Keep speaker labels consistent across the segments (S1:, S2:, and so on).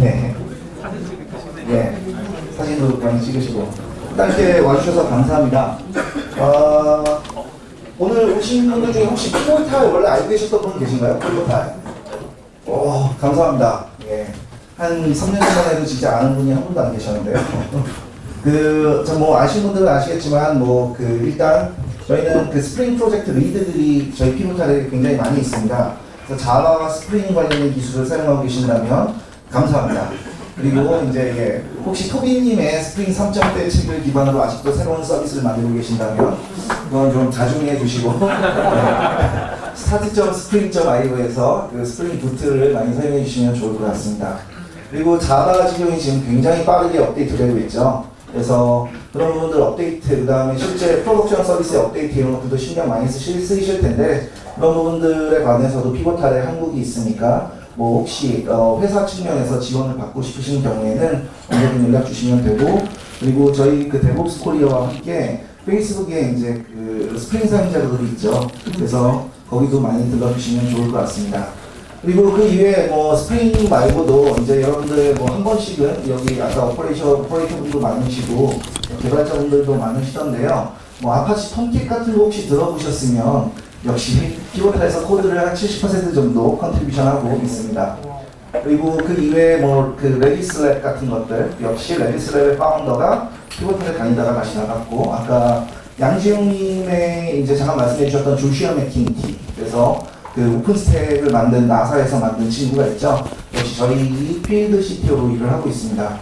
S1: 네. 네. 사진도 많이 찍으시고. 일단 이렇게 와주셔서 감사합니다. 오늘 오신 분들 중에 혹시 피보탈 원래 알고 계셨던 분 계신가요? 피보탈. 오, 감사합니다. 예. 한 3년 전에도 진짜 아는 분이 한 분도 안 계셨는데요. 뭐 아시는 분들은 아시겠지만, 일단 저희는 스프링 프로젝트 리드들이 저희 피보탈에 굉장히 많이 있습니다. 그래서 자바와 스프링 관련된 기술을 사용하고 계신다면 감사합니다. 그리고 이제 혹시 토비님의 스프링 3.0 책을 기반으로 아직도 새로운 서비스를 만들고 계신다면 그건 좀 자중해 주시고 start.spring.io에서 스프링 부트를 많이 사용해 주시면 좋을 것 같습니다. 그리고 자바 같은 경우에 지금 굉장히 빠르게 업데이트되고 있죠. 그래서 그런 부분들 업데이트, 그 다음에 실제 프로덕션 서비스의 업데이트 이런 것들도 신경 많이 쓰실 텐데 그런 부분들에 관해서도 피보탈에 한국이 있으니까 혹시 회사 측면에서 지원을 받고 싶으신 경우에는 언제든 연락 주시면 되고, 그리고 저희 데브옵스 코리아와 함께 페이스북에 이제 스프링 사용자들이 있죠. 그래서 거기도 많이 들러주시면 좋을 것 같습니다. 그리고 그 이외에 스프링 말고도 이제 여러분들 한 번씩은 여기 아까 오퍼레이터 분도 많으시고 개발자분들도 많으시던데요. 아파치 톰캣 같은 거 혹시 들어보셨으면 역시 피보탈에서 코드를 한 70% 정도 컨트리뷰션하고 있습니다. 그리고 그 이외에 레디스랩 같은 것들, 역시 레디스랩의 파운더가 피보탈에 다니다가 다시 나갔고, 아까 양지용님의 이제 잠깐 말씀해 주셨던 조슈아 맥킨티, 그래서 오픈스택을 만든 나사에서 만든 친구가 있죠. 역시 저희 필드 CTO로 일을 하고 있습니다.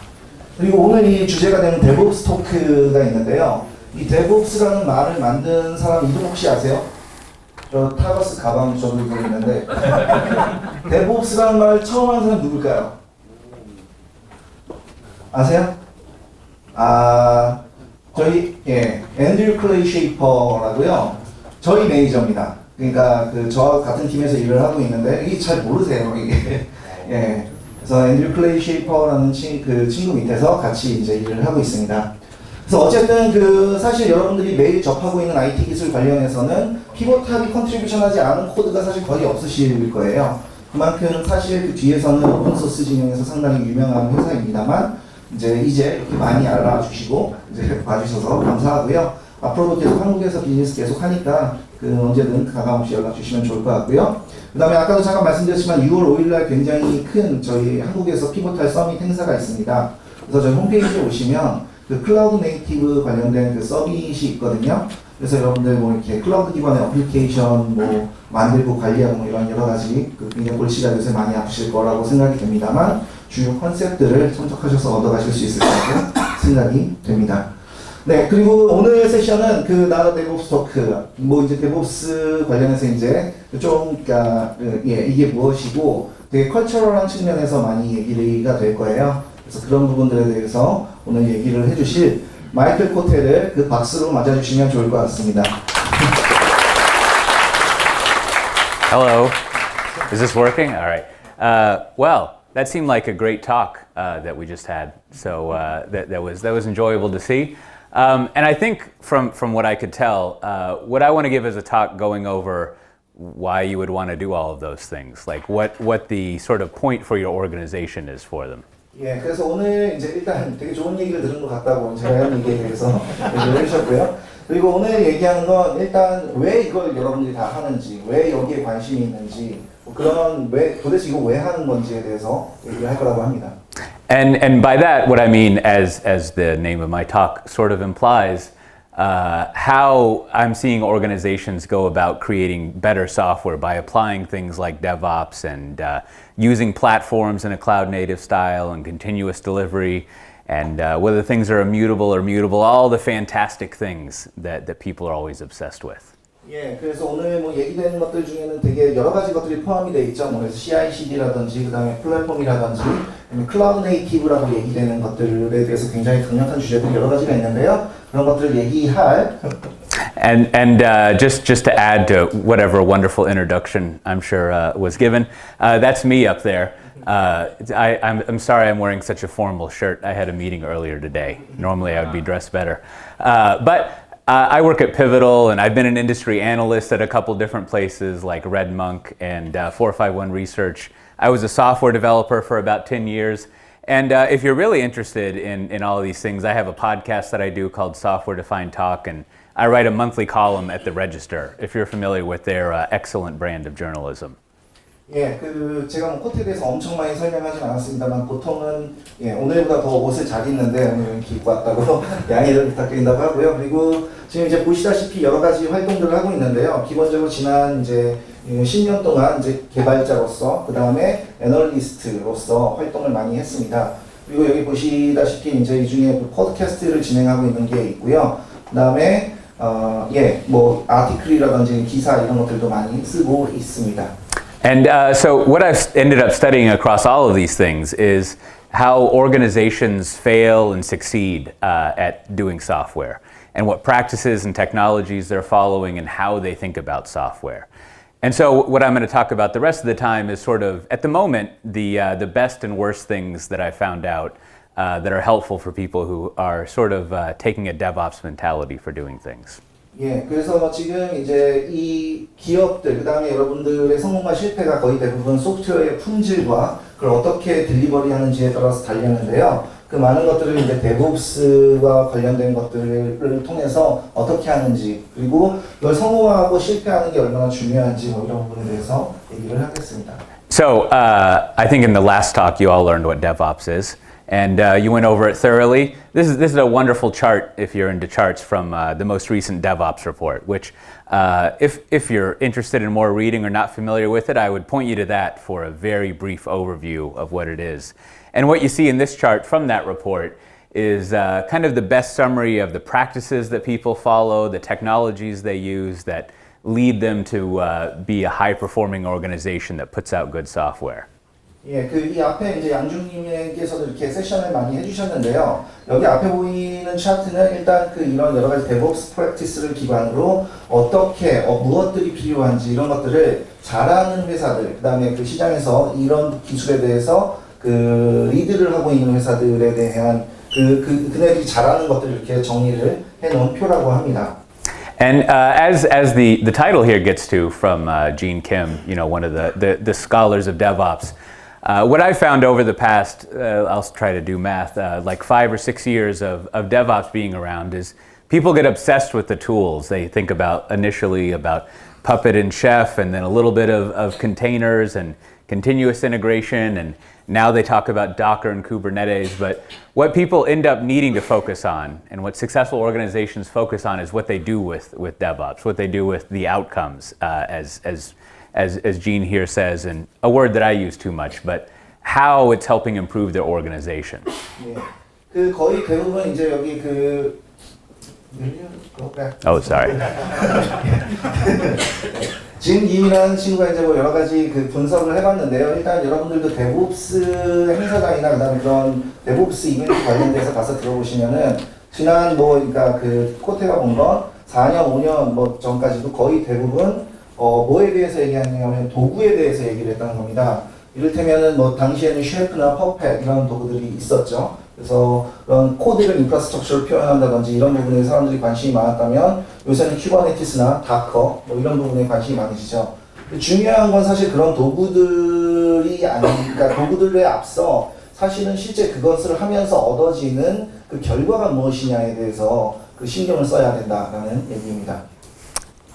S1: 그리고 오늘 이 주제가 되는 데브옵스 토크가 있는데요. 이 데브옵스라는 말을 만든 사람 이름 혹시 아세요? 저 타거스 가방 저도 이거 있는데 데브옵스라는 말 처음 한 사람 누굴까요? 아세요? 저희 앤드류 클레이 쉐이퍼라고요. 저희 매니저입니다. 그러니까 저와 같은 팀에서 일을 하고 있는데 이게 잘 모르세요 이게. 그래서 앤드류 클레이 쉐이퍼라는 친구 밑에서 같이 이제 일을 하고 있습니다. 그래서 어쨌든 사실 여러분들이 매일 접하고 있는 IT 기술 관련해서는 피보탈이 컨트리뷰션하지 않은 코드가 사실 거의 없으실 거예요. 그만큼 사실 그 뒤에서는 오픈소스 진영에서 상당히 유명한 회사입니다만 이제 이렇게 많이 알아주시고 이제 봐주셔서 감사하고요. 앞으로도 계속 한국에서 비즈니스 계속 하니까 언제든 가감없이 연락 주시면 좋을 것 같고요. 그 다음에 아까도 잠깐 말씀드렸지만 6월 5일날 굉장히 큰 저희 한국에서 피보탈 서밋 행사가 있습니다. 그래서 저희 홈페이지에 오시면 클라우드 네이티브 관련된 서밋이 있거든요. 그래서 여러분들 이렇게 클라우드 기반의 어플리케이션 만들고 관리하고 이런 여러 가지 굉장히 골치가 요새 많이 아프실 거라고 생각이 됩니다만 주요 컨셉들을 참석하셔서 얻어가실 수 있을 거라고 생각이 됩니다. 네, 그리고 오늘 세션은 나라 데브옵스 토크, 이제 데브옵스 관련해서 이제 이게 무엇이고 되게 컬처럴한 측면에서 많이 얘기가 될 거예요. 그래서 그런 부분들에 대해서 오늘 얘기를 해주실 마이클 코텔을 박수로 맞아주시면 좋을 것 같습니다.
S2: Hello. Is this working? All right. Well, that seemed like a great talk that we just had. So that was enjoyable to see. And I think from what I could tell, what I want to give is a talk going over why you would want to do all of those things, like what the sort of point for your organization is for them.
S1: 예, 그래서 오늘 이제 일단 되게 좋은 얘기를 들은 것 같다고 제가 한 얘기에 대해서 얘기를 해주셨고요. 그리고 오늘 얘기하는 건 일단 왜 이걸 여러분들이 다 하는지, 왜 여기에 관심이 있는지, 도대체 이거 왜 하는 건지에 대해서 얘기를 할 거라고 합니다.
S2: And by that, what I mean, as the name of my talk sort of implies, how I'm seeing organizations go about creating better software by applying things like DevOps and using platforms in a cloud-native style and continuous delivery, and whether things are immutable or mutable, all the fantastic things that people are always obsessed with.
S1: 예, 그래서 오늘 얘기되는 것들 중에는 되게 여러 가지 것들이 포함이 되어 있죠. 그래서 CI/CD라든지, 그 다음에 플랫폼이라든지, 클라우드 네이티브라고 얘기되는 것들에 대해서 굉장히 강력한 주제들이 여러 가지가 있는데요. 그런 것들을 얘기할.
S2: And just to add to whatever wonderful introduction I'm sure was given, that's me up there. I'm sorry I'm wearing such a formal shirt. I had a meeting earlier today. Normally I would be dressed better. But I work at Pivotal, and I've been an industry analyst at a couple different places like Red Monk and 451 Research. I was a software developer for about 10 years, And if you're really interested in all of these things, I have a podcast that I do called Software Defined Talk, and I write a monthly column at the Register, if you're familiar with their excellent brand of journalism.
S1: 예, 제가 뭐 코트에 대해서 엄청 많이 설명하진 않았습니다만 보통은 오늘보다 더 옷을 잘 입는데 오늘 이렇게 입고 왔다고 양해를 부탁드린다고 하고요. 그리고 지금 이제 보시다시피 여러 가지 활동들을 하고 있는데요. 기본적으로 지난 이제 10년 동안 이제 개발자로서 그 다음에 애널리스트로서 활동을 많이 했습니다. 그리고 여기 보시다시피 이제 이 중에 팟캐스트를 진행하고 있는 게 있고요. 그 다음에 뭐 아티클이라든지 기사 이런 것들도 많이 쓰고 있습니다.
S2: And so what I've ended up studying across all of these things is how organizations fail and succeed at doing software, and what practices and technologies they're following and how they think about software. And so what I'm going to talk about the rest of the time is sort of, at the moment, the best and worst things that I found out that are helpful for people who are sort of taking a DevOps mentality for doing things.
S1: 예, 그래서 지금 이제 이 기업들, 그 다음에 여러분들의 성공과 실패가 거의 대부분 소프트웨어의 품질과 그걸 어떻게 딜리버리 하는지에 따라서 달리는데요. 그 많은 것들을 이제 데브옵스와 관련된 것들을 통해서 어떻게 하는지, 그리고 그걸 성공하고 실패하는 게 얼마나 중요한지 뭐 이런 부분에 대해서 얘기를 하겠습니다.
S2: So I think in the last talk you all learned what DevOps is. And you went over it thoroughly. This is a wonderful chart if you're into charts from the most recent DevOps report, which if you're interested in more reading or not familiar with it, I would point you to that for a very brief overview of what it is. And what you see in this chart from that report is kind of the best summary of the practices that people follow, the technologies they use that lead them to be a high-performing organization that puts out good software.
S1: 예, 이 앞에 이제 양중님께서도 이렇게 세션을 많이 해주셨는데요. 여기 앞에 보이는 차트는 일단 이런 여러 가지 데브옵스 프랙티스를 기반으로 어떻게 무엇들이 필요한지 이런 것들을 잘하는 회사들, 그다음에 그 시장에서 이런 기술에 대해서 리드를 하고 있는 회사들에 대한 그네들이 잘하는 것들을 이렇게 정리를 해놓은 표라고 합니다.
S2: And as the title here gets to from Gene Kim, one of the scholars of DevOps. What I've found over the past, I'll try to do math, like 5 or 6 years of DevOps being around is people get obsessed with the tools. They think initially about Puppet and Chef, and then a little bit of containers and continuous integration, and now they talk about Docker and Kubernetes. But what people end up needing to focus on, and what successful organizations focus on, is what they do with DevOps, what they do with the outcomes, as Gene here says, and a word that I use too much, but how it's helping improve their organization.
S1: 예, 거의 대부분 이제 여기
S2: Oh, sorry.
S1: 진 김이라는 친구가 이제 뭐 여러 가지 분석을 해봤는데요. 일단 여러분들도 데브옵스 행사장이나 그다음에 그런 데브옵스 이벤트 관련돼서 가서 들어보시면은 지난 그러니까 코테가 본 건 4년, 5년 전까지도 거의 대부분 뭐에 대해서 얘기하냐면 도구에 대해서 얘기를 했다는 겁니다. 이를테면은 당시에는 쉐프나 퍼펫 이런 도구들이 있었죠. 그래서 그런 코드를 인프라스트럭처를 표현한다든지 이런 부분에 사람들이 관심이 많았다면 요새는 쿠버네티스나 다커 이런 부분에 관심이 많으시죠. 중요한 건 사실 그런 도구들이 아니니까 도구들에 앞서 사실은 실제 그것을 하면서 얻어지는 결과가 무엇이냐에 대해서 신경을 써야 된다라는 얘기입니다.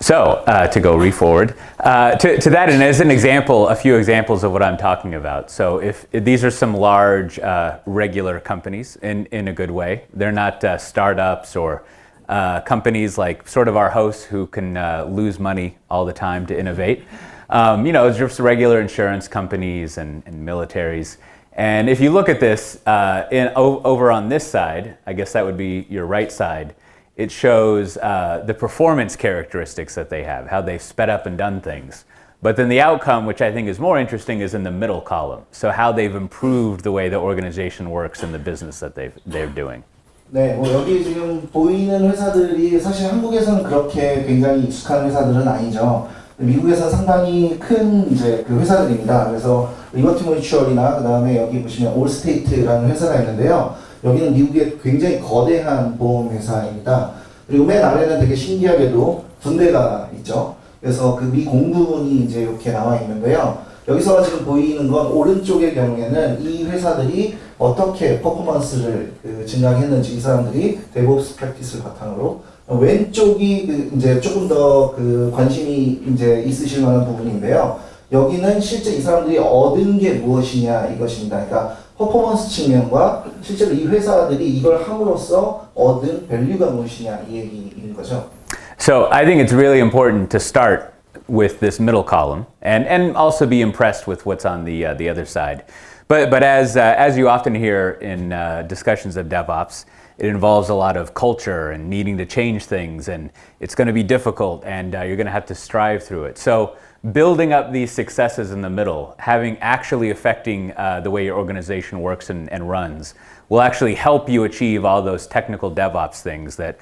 S2: So, to go re-forward, to that, and as an example, a few examples of what I'm talking about. So if these are some large regular companies in a good way. They're not startups or companies like sort of our hosts who can lose money all the time to innovate. It's just regular insurance companies and militaries. And if you look at this over on this side, I guess that would be your right side, it shows the performance characteristics that they have, how they've sped up and done things. But then the outcome, which I think is more interesting, is in the middle column. So how they've improved the way the organization works and the business that they're doing.
S1: 네, 여기 지금 보이는 회사들이 사실 한국에서는 그렇게 굉장히 익숙한 회사들은 아니죠. 미국에서는 상당히 큰 회사들입니다. 그래서 리버티 뮤추얼이나 그다음에 여기 보시면 올스테이트라는 회사가 있는데요. 여기는 미국의 굉장히 거대한 보험 회사입니다. 그리고 맨 아래는 되게 신기하게도 군대가 있죠. 그래서 미 공군이 이제 이렇게 나와 있는데요. 여기서 지금 보이는 건 오른쪽의 경우에는 이 회사들이 어떻게 퍼포먼스를 증강했는지 이 사람들이 데브옵스 프랙티스를 바탕으로 왼쪽이 이제 조금 더 관심이 이제 있으실 만한 부분인데요. 여기는 실제 이 사람들이 얻은 게 무엇이냐 이것입니다. 그러니까 퍼포먼스 측면과 실제로 이 회사들이 이걸 함으로써 얻은 밸류가 무엇이냐 이 얘기인 거죠.
S2: So I think it's really important to start with this middle column and also be impressed with what's on the other side. But as you often hear in discussions of DevOps, it involves a lot of culture and needing to change things, and it's going to be difficult, and you're going to have to strive through it. So building up these successes in the middle, having actually affecting the way your organization works and runs, will actually help you achieve all those technical DevOps things that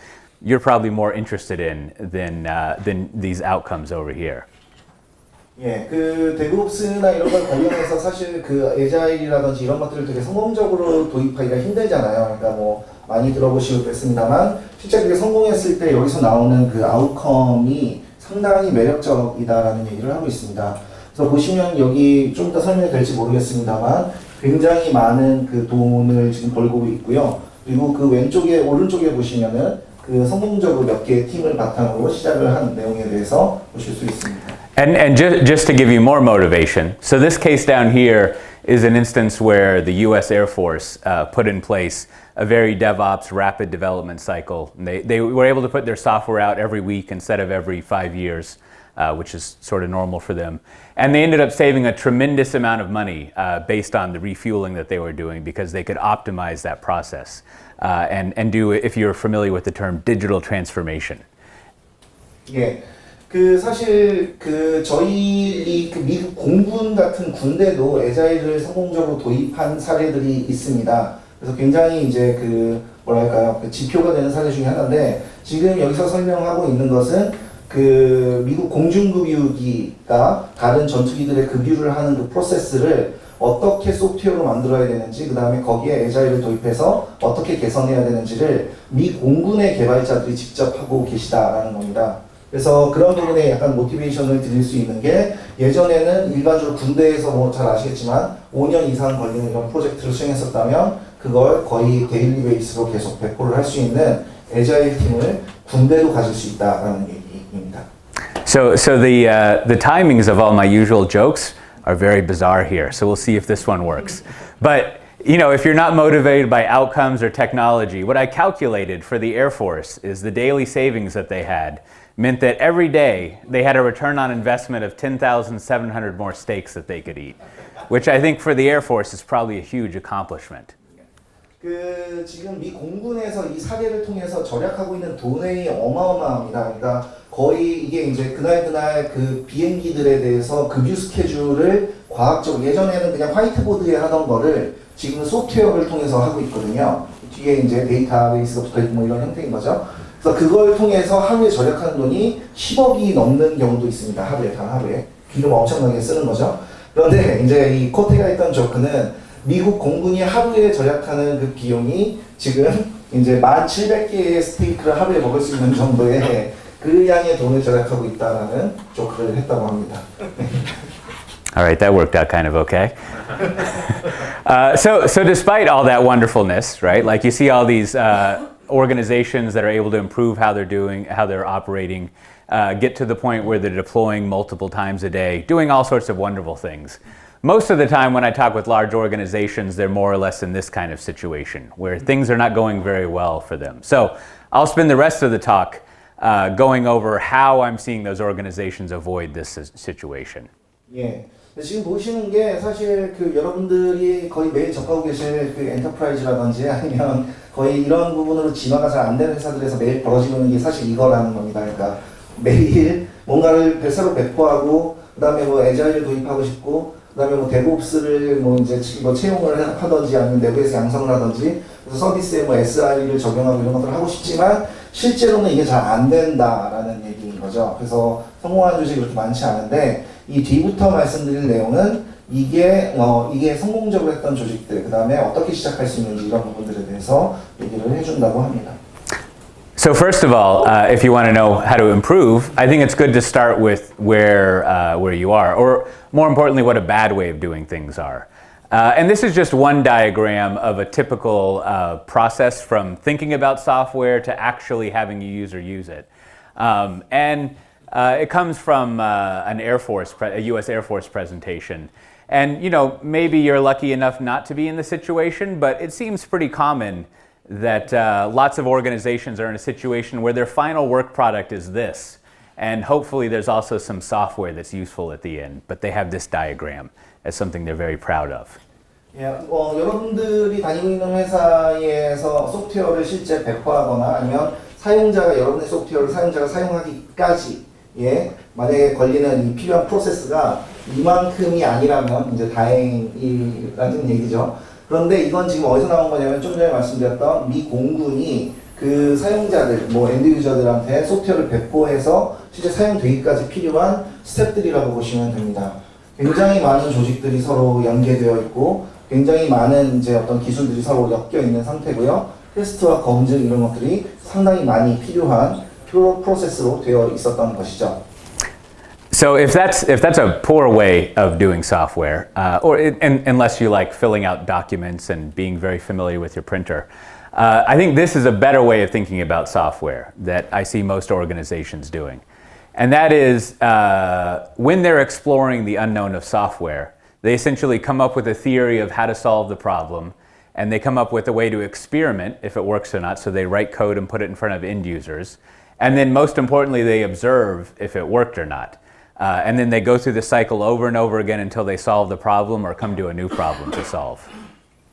S2: you're probably more interested in than these outcomes over here.
S1: 예, 데브옵스나 이런 걸 관련해서 사실 에자일이라든지 이런 것들을 되게 성공적으로 도입하기가 힘들잖아요. 그러니까 뭐 많이 들어보시고 그랬습니다만 실제 그게 성공했을 때 여기서 나오는 아웃컴이 상당히 매력적이다라는 얘기를 하고 있습니다. 그래서 보시면 여기 좀 더 설명이 될지 모르겠습니다만 굉장히 많은 돈을 지금 벌고 있고요. 그리고 왼쪽에 오른쪽에 보시면은 성공적으로 몇 개의 팀을 바탕으로 시작을 한 내용에 대해서 보실 수 있습니다.
S2: And just to give you more motivation, so this case down here is an instance where the U.S. Air Force put in place a very DevOps rapid development cycle. And they were able to put their software out every week instead of every 5 years, which is sort of normal for them. And they ended up saving a tremendous amount of money based on the refueling that they were doing because they could optimize that process and do, if you're familiar with the term, digital transformation.
S1: 예. 사실 저희 미국 공군 같은 군대도 에자일을 성공적으로 도입한 사례들이 있습니다. 그래서 굉장히 이제 뭐랄까요, 지표가 되는 사례 중에 하나인데 지금 여기서 설명하고 있는 것은 미국 공중급유기가 다른 전투기들의 급유를 하는 프로세스를 어떻게 소프트웨어로 만들어야 되는지, 그 다음에 거기에 에자일을 도입해서 어떻게 개선해야 되는지를 미 공군의 개발자들이 직접 하고 계시다라는 겁니다. 그래서 그런 부분에 약간 모티베이션을 드릴 수 있는 게 예전에는 일반적으로 군대에서 뭐 잘 아시겠지만 5년 이상 걸리는 이런 프로젝트를 수행했었다면 그걸 거의 데일리 베이스로 계속 배포를 할 수 있는 에자일 팀을 군대도 가질 수 있다라는 얘기입니다.
S2: So the timings of all my usual jokes are very bizarre here. So we'll see if this one works. But you know, if you're not motivated by outcomes or technology, what I calculated for the Air Force is the daily savings that they had meant that every day they had a return on investment of 10,700 more steaks that they could eat, which I think for the Air Force is probably a huge accomplishment.
S1: 지금 미 공군에서 이 사례를 통해서 절약하고 있는 돈이 어마어마합니다. 그러니까 거의 이게 이제 그날 비행기들에 대해서 급유 스케줄을 과학적으로 예전에는 그냥 화이트보드에 하던 거를 지금은 소프트웨어를 통해서 하고 있거든요. 뒤에 이제 데이터베이스가 붙어 있고 뭐 이런 형태인 거죠. 그래서 그걸 통해서 하루에 절약하는 돈이 10억이 넘는 경우도 있습니다. 단 하루에. 기름 엄청나게 쓰는 거죠. 그런데 이제 이 코테가 했던 조크는 미국 공군이 하루에 절약하는 비용이 지금 이제 1,700개의 스테이크를 하루에 먹을 수 있는 정도의 양의 돈을 절약하고 있다라는 조크를 했다고 합니다.
S2: All right, that worked out kind of okay. So despite all that wonderfulness, right? Like you see all these organizations that are able to improve how they're doing, how they're operating, get to the point where they're deploying multiple times a day, doing all sorts of wonderful things. Most of the time when I talk with large organizations, they're more or less in this kind of situation where things are not going very well for them. So I'll spend the rest of the talk going over how I'm seeing those organizations avoid this situation.
S1: 예. 지금 보시는 게 사실 여러분들이 거의 매일 접하고 계실 엔터프라이즈라든지 아니면 거의 이런 부분으로 진화가 잘 안 되는 회사들에서 매일 벌어지는 게 사실 이거라는 겁니다. 그러니까 매일 뭔가를 새로 배포하고 그다음에 뭐 에자일을 도입하고 싶고 그다음에 뭐 데브옵스를 뭐 이제 뭐 채용을 하든지 아니면 내부에서 양성을 하든지 그래서 서비스에 뭐 SRE를 적용하고 이런 것들을 하고 싶지만 실제로는 이게 잘 안 된다라는 얘기인 거죠. 그래서 성공한 조직이 그렇게 많지 않은데 이 뒤부터 말씀드릴 내용은 이게 성공적으로 했던 조직들 그다음에 어떻게 시작할 수 있는지 이런 부분들에 대해서 얘기를 해준다고 합니다.
S2: So first of all, if you want to know how to improve, I think it's good to start with where you are, or more importantly, what a bad way of doing things are. And this is just one diagram of a typical process from thinking about software to actually having a user use it. It comes from a U.S. Air Force presentation. And maybe you're lucky enough not to be in the situation, but it seems pretty common that lots of organizations are in a situation where their final work product is this. And hopefully there's also some software that's useful at the end, but they have this diagram as something they're very proud of.
S1: 예, 여러분들이 다니고 있는 회사에서 소프트웨어를 실제 배포하거나 아니면 사용자가 여러분의 소프트웨어를 사용자가 사용하기까지 만약에 걸리는 이 필요한 프로세스가 이만큼이 아니라면 이제 다행이라는 얘기죠. 그런데 이건 지금 어디서 나온 거냐면 좀 전에 말씀드렸던 미 공군이 그 사용자들, 엔드 유저들한테 소프트웨어를 배포해서 실제 사용되기까지 필요한 스텝들이라고 보시면 됩니다. 굉장히 많은 조직들이 서로 연계되어 있고 굉장히 많은 이제 어떤 기술들이 서로 엮여 있는 상태고요. 테스트와 검증 이런 것들이 상당히 많이 필요한 프로세스로 되어 있었던 것이죠.
S2: So if that's a poor way of doing software, unless you like filling out documents and being very familiar with your printer, I think this is a better way of thinking about software that I see most organizations doing. And that is when they're exploring the unknown of software, they essentially come up with a theory of how to solve the problem, and they come up with a way to experiment if it works or not, so they write code and put it in front of end users. And then most importantly, they observe if it worked or not. And then they go through the cycle over and over again until they solve the problem or come to a new problem to solve.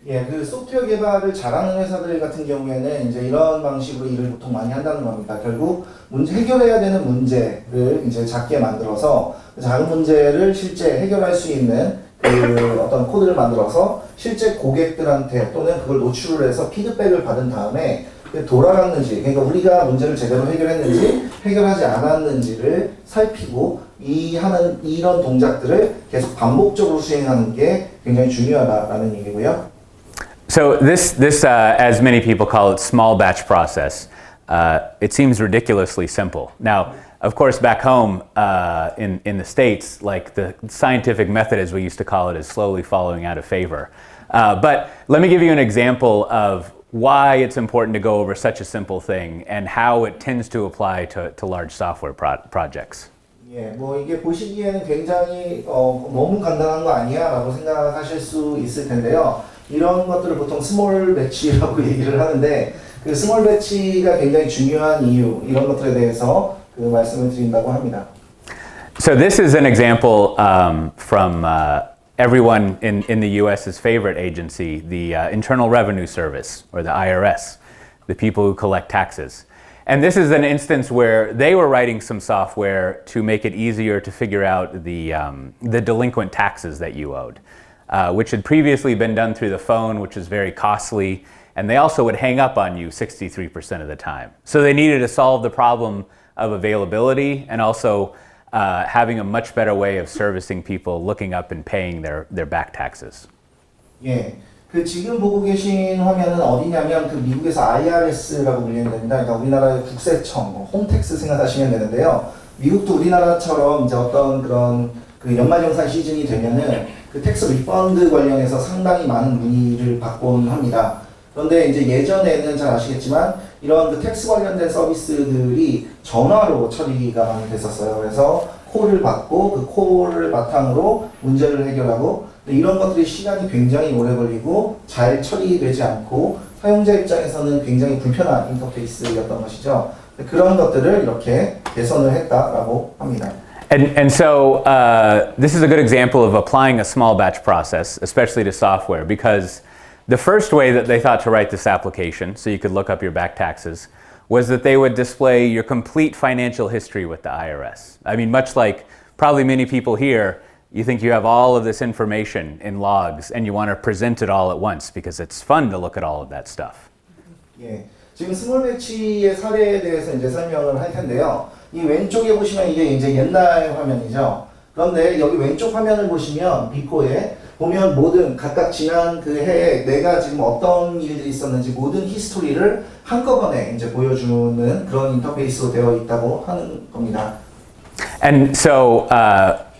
S1: 예, 그 소프트웨어 개발을 잘하는 회사들 같은 경우에는 이제 이런 방식으로 일을 보통 많이 한다는 겁니다. 결국 해결해야 되는 문제를 이제 작게 만들어서 작은 문제를 실제 해결할 수 있는 그 어떤 코드를 만들어서 실제 고객들한테 또는 그걸 노출을 해서 피드백을 받은 다음에 돌아갔는지, 그러니까 우리가 문제를 제대로 해결했는지 해결하지 않았는지를 살피고 이런 동작들을 계속 반복적으로 수행하는 게 굉장히 중요하다라는 얘기고요.
S2: So this as many people call it, small batch process. It seems ridiculously simple. Now, of course, back home in the States, like the scientific method, as we used to call it, is slowly falling out of favor. But let me give you an example of why it's important to go over such a simple thing and how it tends to apply to large software projects.
S1: 예, 이게 보시기에는 굉장히 너무 간단한 거 아니야라고 생각하실 수 있을 텐데요. 이런 것들을 보통 스몰 배치라고 얘기를 하는데 그 스몰 배치가 굉장히 중요한 이유 이런 것들에 대해서 그 말씀을 드린다고 합니다.
S2: So this is an example from everyone in the U.S.'s favorite agency, the Internal Revenue Service, or the IRS, the people who collect taxes. And this is an instance where they were writing some software to make it easier to figure out the delinquent taxes that you owed, which had previously been done through the phone, which is very costly, and they also would hang up on you 63% of the time. So they needed to solve the problem of availability and also having a much better way of servicing people looking up and paying their back taxes.
S1: 예, 그 지금 보고 계신 화면은 어디냐면 그 미국에서 IRS라고 불리는 데입니다. 그러니까 우리나라의 국세청, 홈택스 생각하시면 되는데요. 미국도 우리나라처럼 이제 어떤 그런 그 연말정산 시즌이 되면은 그 텍스 리펀드 관련해서 상당히 많은 문의를 받곤 합니다. 그런데 이제 예전에는 잘 아시겠지만 이런 그 텍스 관련된 서비스들이 전화로 처리가 많이 됐었어요. 그래서 콜을 받고 그 콜을 바탕으로 문제를 해결하고 이런 것들이 시간이 굉장히 오래 걸리고 잘 처리되지 않고 사용자 입장에서는 굉장히 불편한 인터페이스였던 것이죠. 그런 것들을 이렇게 개선을 했다라고 합니다.
S2: And so this is a good example of applying a small batch process, especially to software, because the first way that they thought to write this application, so you could look up your back taxes, was that they would display your complete financial history with the IRS. I mean, much like probably many people here, you think you have all of this information in logs and you want to present it all at once because it's fun to look at all of that stuff.
S1: 예, 지금 스몰 배치의 사례에 대해서 이제 설명을 할 텐데요. 이 왼쪽에 보시면 이게 이제 옛날 화면이죠. 그런데 여기 왼쪽 화면을 보시면 비포에 보면 모든 각각 지난 그 해에 내가 지금 어떤 일들이 있었는지 모든 히스토리를 한꺼번에 이제 보여주는 그런 인터페이스로 되어 있다고 하는 겁니다.
S2: And so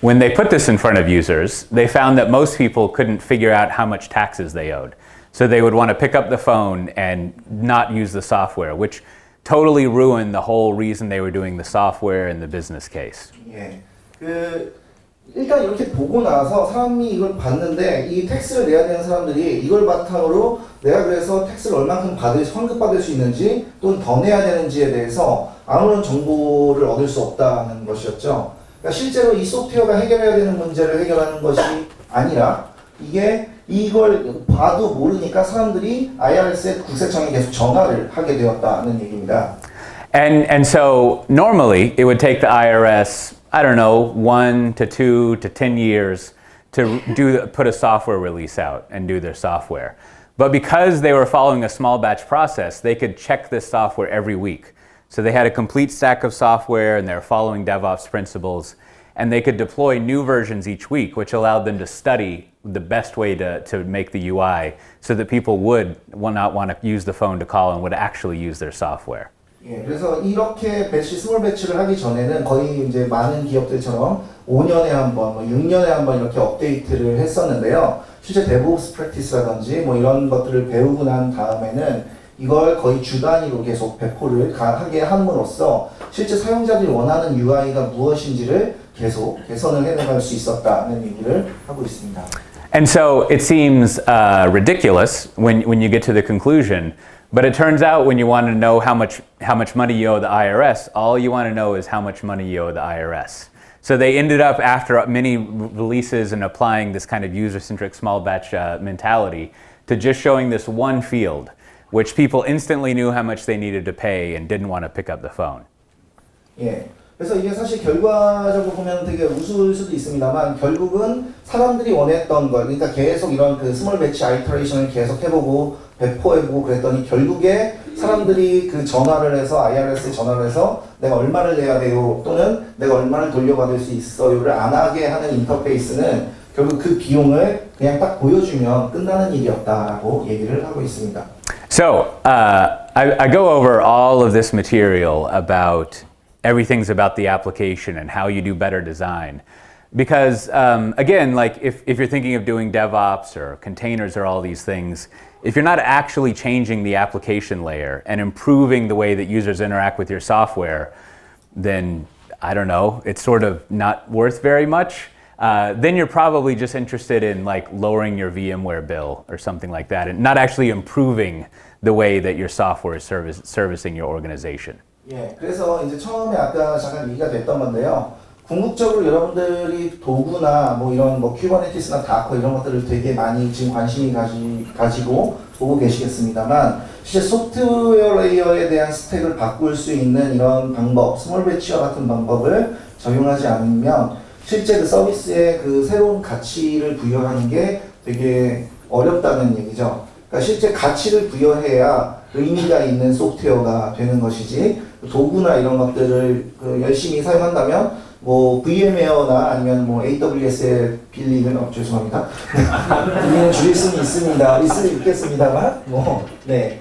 S2: when they put this in front of users, they found that most people couldn't figure out how much taxes they owed. So they would want to pick up the phone and not use the software, which totally ruined the whole reason they were doing the software and the business case.
S1: 예. 일단 이렇게 보고 나서 사람이 이걸 봤는데 이 텍스를 내야 되는 사람들이 이걸 바탕으로 내가 그래서 텍스를 얼만큼 환급받을 수 있는지 또는 더 내야 되는지에 대해서 아무런 정보를 얻을 수 없다는 것이었죠. 그러니까 실제로 이 소프트웨어가 해결해야 되는 문제를 해결하는 것이 아니라 이걸 봐도 모르니까 사람들이 IRS의 국세청에 계속 전화를 하게 되었다는 얘기입니다.
S2: And so normally it would take the IRS, I don't know, 1 to 2 to 10 years to put a software release out and do their software. But because they were following a small batch process, they could check this software every week. So they had a complete stack of software and they're following DevOps principles, and they could deploy new versions each week, which allowed them to study the best way to make the UI so that people would not want to use the phone to call and would actually use their software.
S1: 예, 그래서 이렇게 스몰 배치를 하기 전에는 거의 이제 많은 기업들처럼 5년에 한 번, 6년에 한 번 이렇게 업데이트를 했었는데요. 실제 DevOps 프랙티스라든지 이런 것들을 배우고 난 다음에는 이걸 거의 주 단위로 계속 배포를 하게 함으로써 실제 사용자들이 원하는 UI가 무엇인지를 계속 개선을 해나갈 수 있었다는 얘기를 하고 있습니다.
S2: And so it seems ridiculous when you get to the conclusion. But it turns out when you want to know how much money you owe the IRS, all you want to know is how much money you owe the IRS. So they ended up, after many releases and applying this kind of user-centric small batch mentality, to just showing this one field, which people instantly knew how much they needed to pay and didn't want to pick up the phone.
S1: 예. 그래서 이게 사실 결과적으로 보면 되게 우스울 수도 있습니다만 결국은 사람들이 원했던 걸, 그러니까 계속 이런 스몰 배치 아이터레이션을 계속 해보고 배포해보고 그랬더니 결국에 사람들이 그 전화를 해서 IRS에 전화를 해서 내가 얼마를 내야 돼요 또는 내가 얼마를 돌려받을 수 있어요를 안 하게 하는 인터페이스는 결국 그 비용을 그냥 딱 보여주면 끝나는 일이었다라고 얘기를 하고 있습니다.
S2: So I go over all of this material about everything's about the application and how you do better design. Because again, like if you're thinking of doing DevOps or containers or all these things, if you're not actually changing the application layer and improving the way that users interact with your software, then I don't know, it's sort of not worth very much. Then you're probably just interested in like lowering your VMware bill or something like that and not actually improving the way that your software is servicing your organization.
S1: 예, 그래서 이제 처음에 아까 잠깐 얘기가 됐던 건데요. 궁극적으로 여러분들이 도구나 이런 쿠버네티스나 다커 이런 것들을 되게 많이 지금 관심이 가지고 보고 계시겠습니다만 실제 소프트웨어 레이어에 대한 스택을 바꿀 수 있는 이런 방법, 스몰 배치와 같은 방법을 적용하지 않으면 실제 그 서비스에 그 새로운 가치를 부여하는 게 되게 어렵다는 얘기죠. 그러니까 실제 가치를 부여해야 의미가 있는 소프트웨어가 되는 것이지 도구나 이런 것들을 열심히 사용한다면 VMware나 아니면 AWS에 빌리는 죄송합니다. 빌리는 줄일 수는 있겠습니다만 네.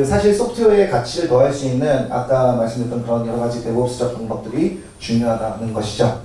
S1: 사실 소프트웨어의 가치를 더할 수 있는 아까 말씀드렸던 그런 여러 가지 DevOps적 방법들이 중요하다는 것이죠.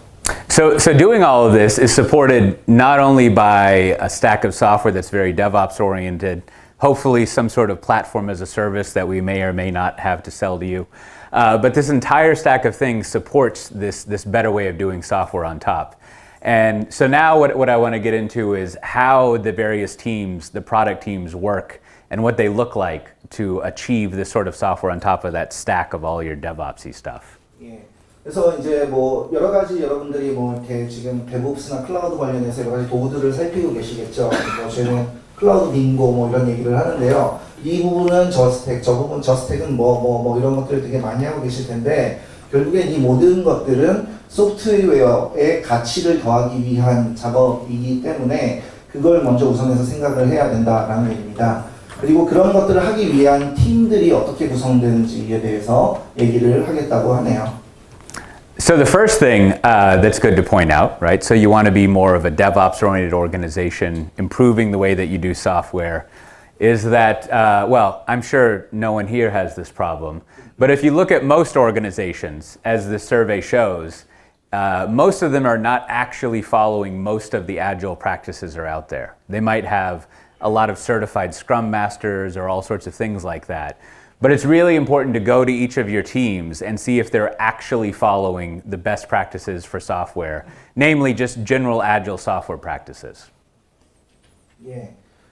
S2: So doing all of this is supported not only by a stack of software that's very DevOps oriented, hopefully some sort of platform as a service that we may or may not have to sell to you. But this entire stack of things supports this better way of doing software on top. And so now what I want to get into is how the various teams, the product teams work and what they look like to achieve this sort of software on top of that stack of all your DevOpsy stuff.
S1: 예. 그래서 이제 여러 가지 여러분들이 이렇게 지금 DevOps나 클라우드 관련해서 여러 가지 도구들을 살피고 계시겠죠. 저희는 클라우드 빙고 이런 얘기를 하는데요. 이 부분은 저스택, 저 부분 저스택은 이런 것들을 되게 많이 하고 계실 텐데 결국엔 이 모든 것들은 소프트웨어의 가치를 더하기 위한 작업이기 때문에 그걸 먼저 우선해서 생각을 해야 된다라는 얘기입니다. 그리고 그런 것들을 하기 위한 팀들이 어떻게 구성되는지에 대해서 얘기를 하겠다고 하네요.
S2: So the first thing that's good to point out, right? So you want to be more of a DevOps-oriented organization, improving the way that you do software, is that, well, I'm sure no one here has this problem, but if you look at most organizations, as the survey shows, most of them are not actually following most of the agile practices are out there. They might have a lot of certified Scrum Masters or all sorts of things like that. But it's really important to go to each of your teams and see if they're actually following the best practices for software, namely just general agile software practices.
S1: 예.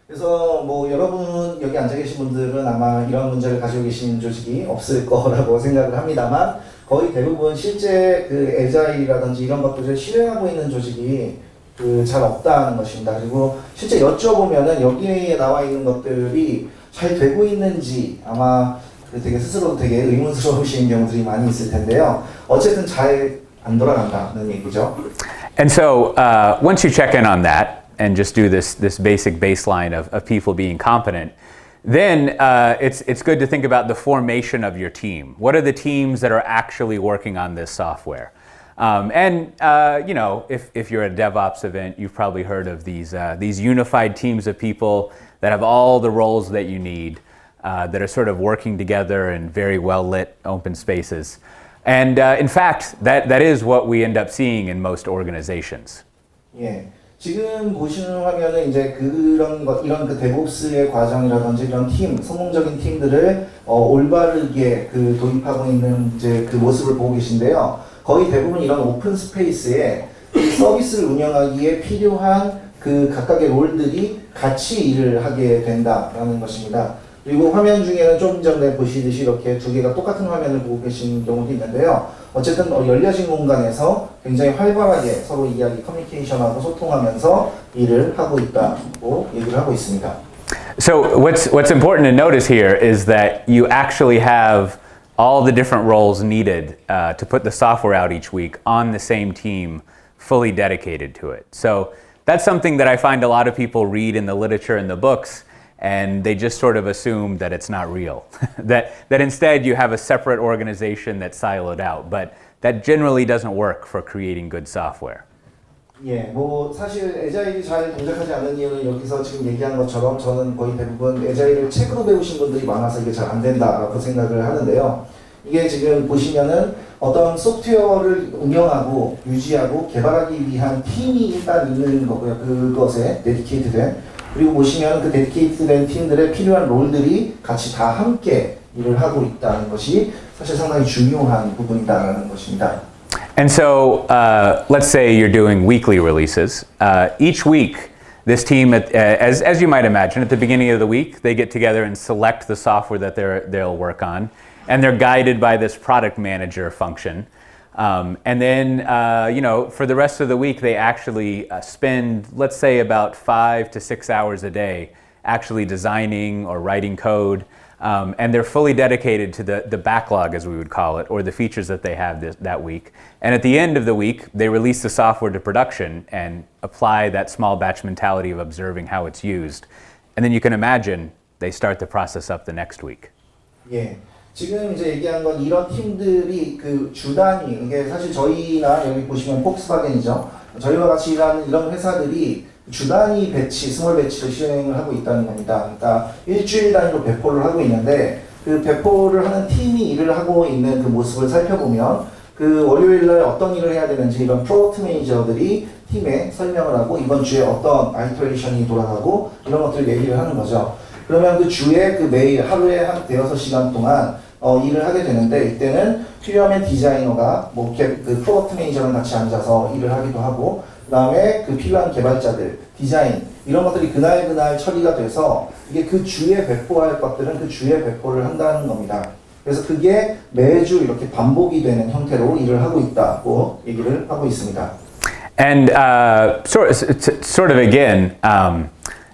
S1: 그래서 뭐 여러분 여기 앉아 계신 분들은 아마 이런 문제를 가지고 계신 조직이 없을 거라고 생각을 합니다만 거의 대부분 실제 그 에자일이라든지 이런 것들을 실행하고 있는 조직이 그 잘 없다는 것입니다. 그리고 실제 여쭤보면은 여기에 나와 있는 것들이 잘 되고 있는지 아마 되게 스스로도 되게 의문스러우신 경우들이 많이 있을 텐데요. 어쨌든 잘 안 돌아간다는 얘기죠.
S2: And so once you check in on that and just do this basic baseline of people being competent, then it's good to think about the formation of your team. What are the teams that are actually working on this software? You know, if you're at a DevOps event, you've probably heard of these unified teams of people that have all the roles that you need, that are sort of working together in very well-lit open spaces. And in fact, that is what we end up seeing in most organizations.
S1: 예. 지금 보시는 화면은 이제 그런 것, 이런 그 데브옵스의 과정이라든지 이런 팀, 성공적인 팀들을 올바르게 그 도입하고 있는 이제 그 모습을 보고 계신데요. 거의 대부분 이런 오픈 스페이스에 서비스를 운영하기에 필요한 그 각각의 롤들이 같이 일을 하게 된다라는 것입니다. 그리고 화면 중에는 좀 전에 보시듯이 이렇게 두 개가 똑같은 화면을 보고 계신 경우도 있는데요. 어쨌든 열려진 공간에서 굉장히 활발하게 서로 이야기, 커뮤니케이션하고 소통하면서 일을 하고 있다고 얘기를 하고 있습니다.
S2: So what's important to notice here is that you actually have all the different roles needed to put the software out each week on the same team, fully dedicated to it. So that's something that I find a lot of people read in the literature and the books, and they just sort of assume that it's not real. that instead you have a separate organization that's siloed out, but that generally doesn't work for creating good software.
S1: 예, 뭐 사실 에자일이 잘 동작하지 않는 이유는 여기서 지금 얘기한 것처럼 저는 거의 대부분 에자일을 책으로 배우신 분들이 많아서 이게 잘 안 된다라고 생각을 하는데요. 이게 지금 보시면은 어떤 소프트웨어를 운영하고 유지하고 개발하기 위한 팀이 일단 있는 거고요. 그것에 데디케이트된, 그리고 보시면 그 데디케이트된 팀들의 필요한 롤들이 같이 다 함께 일을 하고 있다는 것이 사실 상당히 중요한 부분이다라는 것입니다.
S2: And so let's say you're doing weekly releases. Each week, this team, as you might imagine, at the beginning of the week, they get together and select the software that they'll work on. And they're guided by this product manager function. And then, you know, for the rest of the week, they actually spend, let's say, about 5 to 6 hours a day actually designing or writing code. And they're fully dedicated to the backlog, as we would call it, or the features that they have that week. And at the end of the week, they release the software to production and apply that small batch mentality of observing how it's used. And then you can imagine they start the process up the next week.
S1: 예. 지금 이제 얘기한 건 이런 팀들이 그 주 단위, 이게 사실 저희나 여기 보시면 폭스바겐이죠. 저희와 같이 일하는 이런 회사들이 주 단위 배치, 스몰 배치를 시행을 하고 있다는 겁니다. 그러니까 일주일 단위로 배포를 하고 있는데 그 배포를 하는 팀이 일을 하고 있는 그 모습을 살펴보면 그 월요일 날 어떤 일을 해야 되는지 이런 프로덕트 매니저들이 팀에 설명을 하고 이번 주에 어떤 아이터레이션이 돌아가고 이런 것들을 얘기를 하는 거죠. 그러면 그 주에 그 매일 하루에 한 6시간 동안 일을 하게 되는데 이때는 필요하면 디자이너가 뭐 그 프로덕트 매니저랑 같이 앉아서 일을 하기도 하고 그 다음에 그 필요한 개발자들, 디자인 이런 것들이 그날 처리가 돼서 이게 그 주에 배포할 것들은 그 주에 배포를 한다는 겁니다. 그래서 그게 매주 이렇게 반복이 되는 형태로 일을 하고 있다고 얘기를 하고 있습니다.
S2: And sort of again,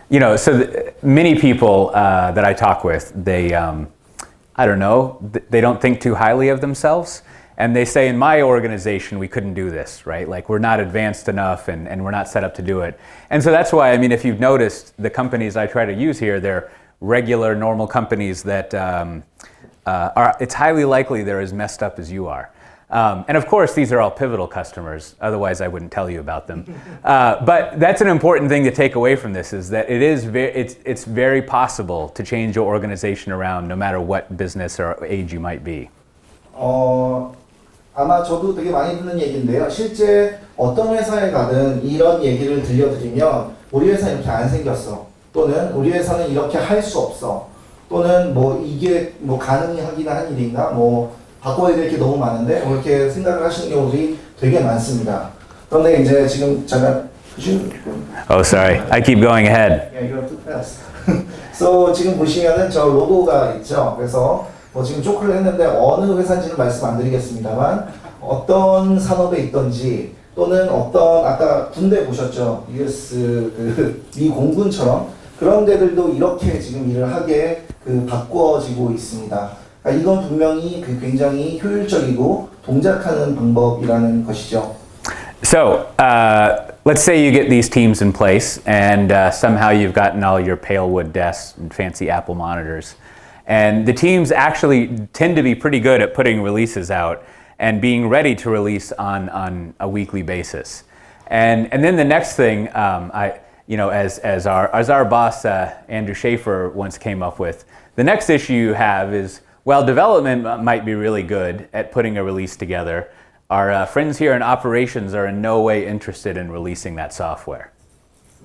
S2: you know, so many people that I talk with, they, I don't know, they don't think too highly of themselves. And they say, in my organization, we couldn't do this, right? Like, we're not advanced enough and we're not set up to do it. And so that's why, I mean, if you've noticed, the companies I try to use here, they're regular, normal companies that it's highly likely they're as messed up as you are. And of course, these are all pivotal customers. Otherwise, I wouldn't tell you about them. But that's an important thing to take away from this, is that it's very possible to change your organization around no matter what business or age you might be.
S1: 아마 저도 되게 많이 듣는 얘기인데요. 실제 어떤 회사에 가든 이런 얘기를 들려드리면 우리 회사는 이렇게 안 생겼어. 또는 우리 회사는 이렇게 할 수 없어. 또는 뭐 이게 뭐 가능하긴 한 일인가? 뭐 바꿔야 될 게 너무 많은데 뭐 이렇게 생각을 하시는 경우들이 되게 많습니다. 그런데 이제 지금 잠깐
S2: Oh, sorry. I keep going ahead.
S1: Yeah, you're too fast. So 지금 보시면은 저 로고가 있죠. 그래서 뭐 지금 조크를 했는데 어느 회사인지는 말씀 안 드리겠습니다만 어떤 산업에 있던지 또는 어떤 아까 군대 보셨죠? US 미 공군처럼 그런 데들도 이렇게 지금 일을 하게 바꿔지고 있습니다. 그러니까 이건 분명히 굉장히 효율적이고 동작하는 방법이라는 것이죠.
S2: So, let's say you get these teams in place and somehow you've gotten all your pale wood desks and fancy Apple monitors. And the teams actually tend to be pretty good at putting releases out and being ready to release on a weekly basis. And then the next thing, as our boss Andrew Schaefer once came up with, the next issue you have is, well, development might be really good at putting a release together. Our friends here in operations are in no way interested in releasing that software.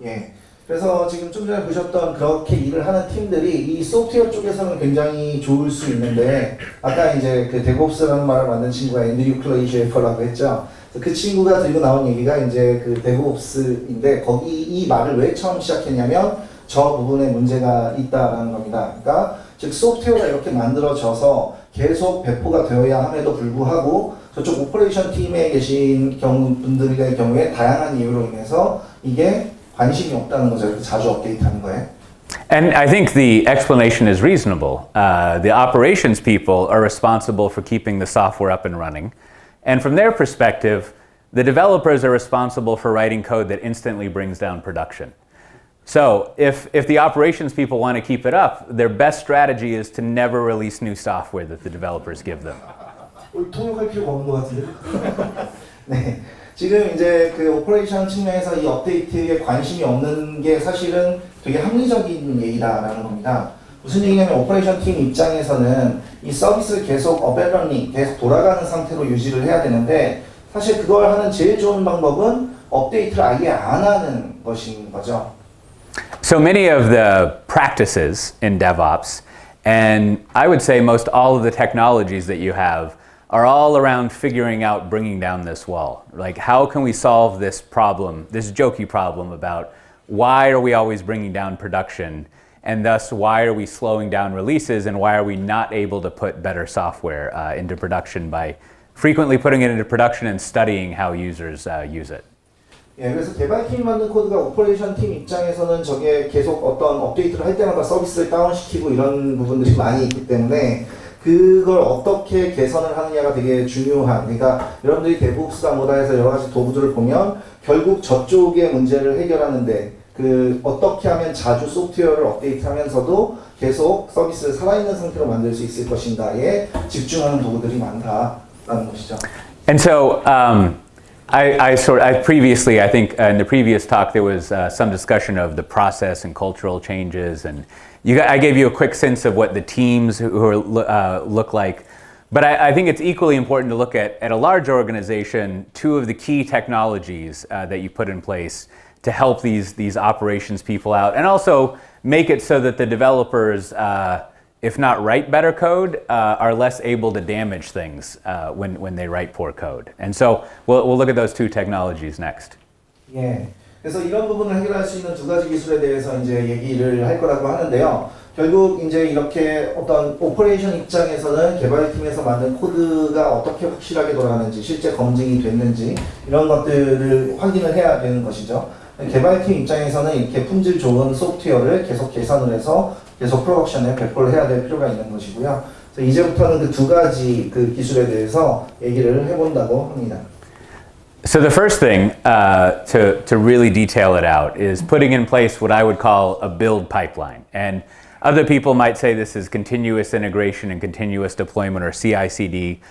S1: 예. 그래서 지금 좀 전에 보셨던 그렇게 일을 하는 팀들이 이 소프트웨어 쪽에서는 굉장히 좋을 수 있는데 아까 이제 데브옵스라는 말을 만든 친구가 앤드류 클레이 셰퍼라고 했죠. 그 친구가 들고 나온 얘기가 이제 데브옵스인데 거기 이 말을 왜 처음 시작했냐면 저 부분에 문제가 있다라는 겁니다. 그러니까 즉 소프트웨어가 이렇게 만들어져서 계속 배포가 되어야 함에도 불구하고 저쪽 오퍼레이션 팀에 계신 분들의 경우에 다양한 이유로 인해서 이게 관심이 없다는 거죠. 이렇게 자주 업데이트하는 거에.
S2: And I think the explanation is reasonable. The operations people are responsible for keeping the software up and running. And from their perspective, the developers are responsible for writing code that instantly brings down production. So if the operations people want to keep it up, their best strategy is to never release new software that the developers give them.
S1: 통역할 필요가 없는 것 같은데. 네. 지금 이제 오퍼레이션 측면에서 이 업데이트에 관심이 없는 게 사실은 되게 합리적인 얘기다라는 겁니다. 무슨 얘기냐면 오퍼레이션 팀 입장에서는 이 서비스를 계속 업앤러닝, 계속 돌아가는 상태로 유지를 해야 되는데 사실 그걸 하는 제일 좋은 방법은 업데이트를 아예 안 하는 것인 거죠.
S2: So many of the practices in DevOps, and I would say most all of the technologies that you have, are all around figuring out bringing down this wall. Like, how can we solve this problem, this jokey problem about why are we always bringing down production, and thus why are we slowing down releases, and why are we not able to put better software into production by frequently putting it into production and studying how users use it.
S1: 예, 그래서 개발팀이 만든 코드가 오퍼레이션 팀 입장에서는 저게 계속 어떤 업데이트를 할 때마다 서비스를 다운시키고 이런 부분들이 많이 있기 때문에 그걸 어떻게 개선을 하느냐가 되게 중요한, 그러니까 여러분들이 데브옵스다 뭐다 해서 여러 가지 도구들을 보면 결국 저쪽의 문제를 해결하는데 어떻게 하면 자주 소프트웨어를 업데이트하면서도 계속 서비스를 살아있는 상태로 만들 수 있을 것인가에 집중하는 도구들이 많다라는 것이죠.
S2: And so I previously, I think in the previous talk there was some discussion of the process and cultural changes, and I gave you a quick sense of what the teams look like. But I think it's equally important to look at a large organization, two of the key technologies that you put in place to help these operations people out, and also make it so that the developers, if not write better code, are less able to damage things when they write poor code. And so we'll look at those two technologies next.
S1: 예. 그래서 이런 부분을 해결할 수 있는 두 가지 기술에 대해서 이제 얘기를 할 거라고 하는데요. 결국 이제 이렇게 어떤 오퍼레이션 입장에서는 개발팀에서 만든 코드가 어떻게 확실하게 돌아가는지, 실제 검증이 됐는지 이런 것들을 확인을 해야 되는 것이죠. 개발팀 입장에서는 이렇게 품질 좋은 소프트웨어를 계속 개선을 해서 계속 프로덕션에 배포를 해야 될 필요가 있는 것이고요. 그래서 이제부터는 그 두 가지 기술에 대해서 얘기를 해본다고 합니다.
S2: So the first thing to really detail it out is putting in place what I would call a build pipeline. And other people might say this is continuous integration and continuous deployment or CI/CD,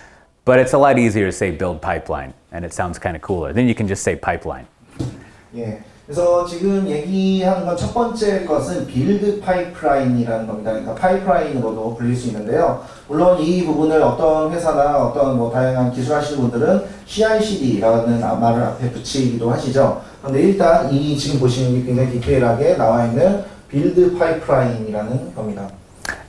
S2: but it's a lot easier to say build pipeline, and it sounds kind of cooler. Then you can just say pipeline.
S1: 예. 그래서 지금 얘기한 건 첫 번째 것은 빌드 파이프라인이라는 겁니다. 그러니까 파이프라인으로도 불릴 수 있는데요. 물론 이 부분을 어떤 회사나 어떤 뭐 다양한 기술 하시는 분들은 CI/CD라는 말을 앞에 붙이기도 하시죠. 그런데 일단 이 지금 보시는 게 굉장히 디테일하게 나와 있는 빌드 파이프라인이라는 겁니다.